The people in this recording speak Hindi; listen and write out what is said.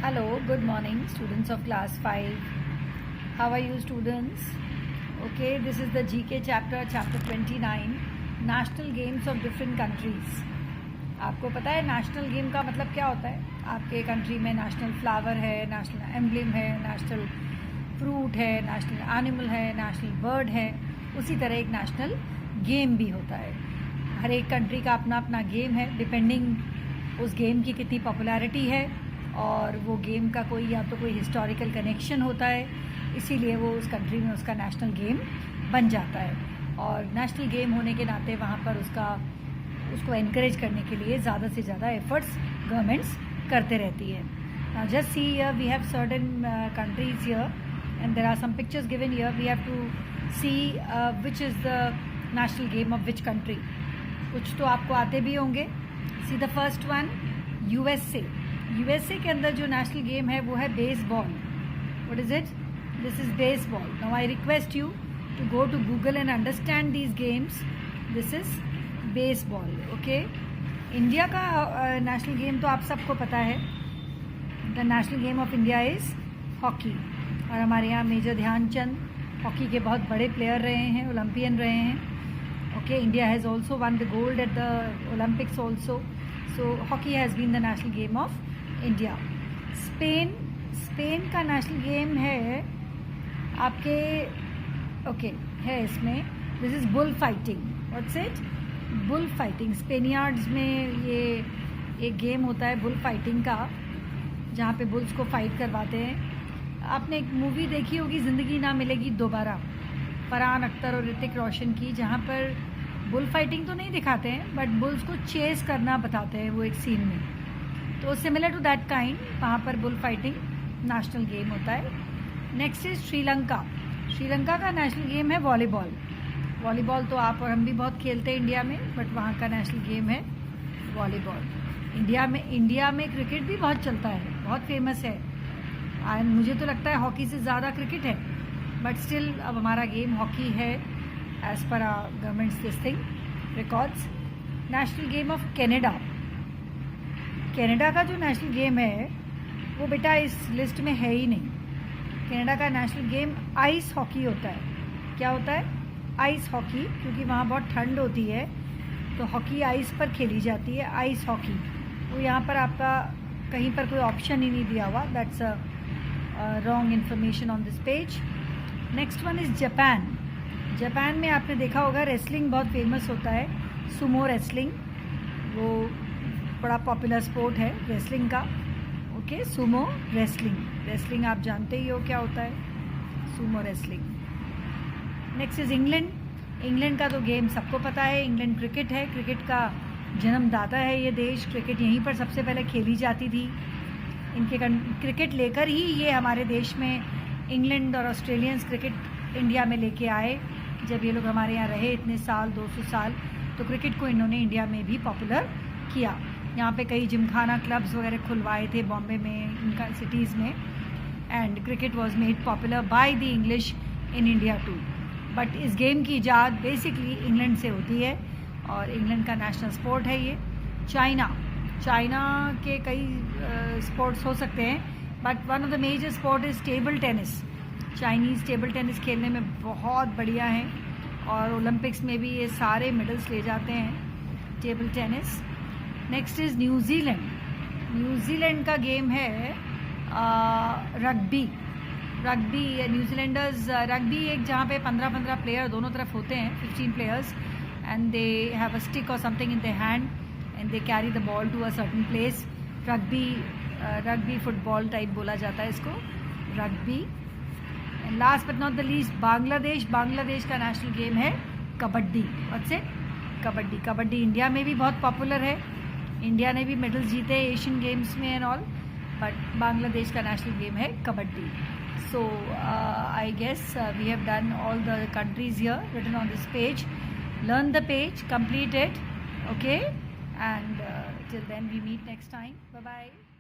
Hello, good morning, students of class 5. How are you, students? Okay, this is the GK chapter 29, National Games of Different Countries. आपको पता है नेशनल गेम का मतलब क्या होता है? आपके कंट्री में नेशनल फ्लावर है, नेशनल एम्ब्लेम है, नेशनल फ्रूट है, नेशनल एनिमल है, नेशनल बर्ड है. उसी तरह एक नेशनल गेम भी होता है. हर एक कंट्री का अपना अपना गेम है, डिपेंडिंग उस गेम की कितनी पॉपुलैरिटी है और वो गेम का कोई या तो कोई हिस्टोरिकल कनेक्शन होता है, इसीलिए वो उस कंट्री में उसका नेशनल गेम बन जाता है. और नेशनल गेम होने के नाते वहाँ पर उसको एनकरेज करने के लिए ज़्यादा से ज़्यादा एफर्ट्स गवर्नमेंट्स करते रहती है. Now just see here we have certain countries here and there are some pictures given here. We have to see which is the national game of which country. कुछ तो आपको आते भी होंगे. See the first one, USA. USA के अंदर जो नेशनल गेम है वो है baseball. What is it? This is baseball. Now I request you to go to Google and understand these games. This is baseball. Okay? India का नेशनल गेम तो आप सबको पता है. The national game of India is hockey. और हमारे यहाँ मेजर ध्यानचंद हॉकी के बहुत बड़े प्लेयर रहे हैं, ओलंपियन रहे हैं. Okay, India has also won the gold at the Olympics also. So hockey has been the national game of India. Spain का नेशनल गेम है आपके है इसमें. This is bull fighting. What's it? Bull fighting. Spaniards में ये एक गेम होता है बुल फाइटिंग का, जहाँ पे बुल्स को फाइट करवाते हैं. आपने एक मूवी देखी होगी ज़िंदगी ना मिलेगी दोबारा, फरहान अख्तर और ऋतिक रोशन की, जहाँ पर बुल फाइटिंग तो नहीं दिखाते हैं बट बुल्स को चेस करना बताते हैं वो एक सीन में. तो सिमिलर टू दैट काइंड वहाँ पर बुल फाइटिंग नेशनल गेम होता है. Next is Sri Lanka. श्रीलंका का नेशनल गेम है वॉलीबॉल. वॉलीबॉल तो आप और हम भी बहुत खेलते हैं इंडिया में, बट वहाँ का नेशनल गेम है वॉलीबॉल. इंडिया में क्रिकेट भी बहुत चलता है, बहुत फेमस है. एंड मुझे तो लगता है हॉकी से ज़्यादा क्रिकेट है, बट स्टिल अब हमारा गेम हॉकी है एज पर governments this thing records. National game of Canada. Canada का जो नेशनल गेम है वो बेटा इस लिस्ट में है ही नहीं. कनाडा का नेशनल गेम आइस हॉकी होता है. क्या होता है? Ice hockey. क्योंकि वहाँ बहुत ठंड होती है तो हॉकी आइस पर खेली जाती है, आइस हॉकी. वो यहाँ पर आपका कहीं पर कोई ऑप्शन ही नहीं दिया हुआ. That's a wrong information on this page. Next one is Japan. Japan में आपने देखा होगा रेसलिंग बहुत फेमस होता है, सुमो रेसलिंग. वो बड़ा पॉपुलर स्पोर्ट है रेसलिंग का. Okay, Sumo wrestling. रेसलिंग आप जानते ही हो क्या होता है, Sumo wrestling. Next is England. England का तो गेम सबको पता है. इंग्लैंड क्रिकेट है, क्रिकेट का जन्मदाता है ये देश. क्रिकेट यहीं पर सबसे पहले खेली जाती थी. इनके क्रिकेट लेकर ही ये हमारे देश में इंग्लैंड और ऑस्ट्रेलियंस क्रिकेट इंडिया में लेके आए. जब ये लोग हमारे यहाँ रहे इतने साल, 200 साल, तो क्रिकेट को इन्होंने इंडिया में भी पॉपुलर किया. यहाँ पे कई जिमखाना क्लब्स वगैरह खुलवाए थे बॉम्बे में, इनका सिटीज़ में. And cricket was made popular by the English in India too. But इस गेम की इजाद बेसिकली इंग्लैंड से होती है और इंग्लैंड का नेशनल स्पोर्ट है ये. चाइना के कई स्पोर्ट्स हो सकते हैं, but one of the major sport is table tennis. Chinese table tennis खेलने में बहुत बढ़िया हैं और ओलंपिक्स में भी ये सारे मेडल्स ले जाते हैं, table tennis. Next is New Zealand. New Zealand का गेम है रग्बी. न्यूजीलैंडर्स रग्बी एक जहाँ पे 15 प्लेयर दोनों तरफ होते हैं, 15 players, and they have a stick और something in the hand and they carry the ball to a certain place. Rugby football type बोला जाता है इसको, rugby. And last but not the least Bangladesh. Bangladesh का नेशनल गेम है kabaddi. What's it? Kabaddi India में भी बहुत पॉपुलर है. इंडिया ने भी मेडल्स जीते एशियन गेम्स में एंड ऑल, बट बांग्लादेश का नेशनल गेम है kabaddi. So I guess we have done all the countries here written on this page. Learn the page, complete it, okay? And till then we meet next time. Bye bye.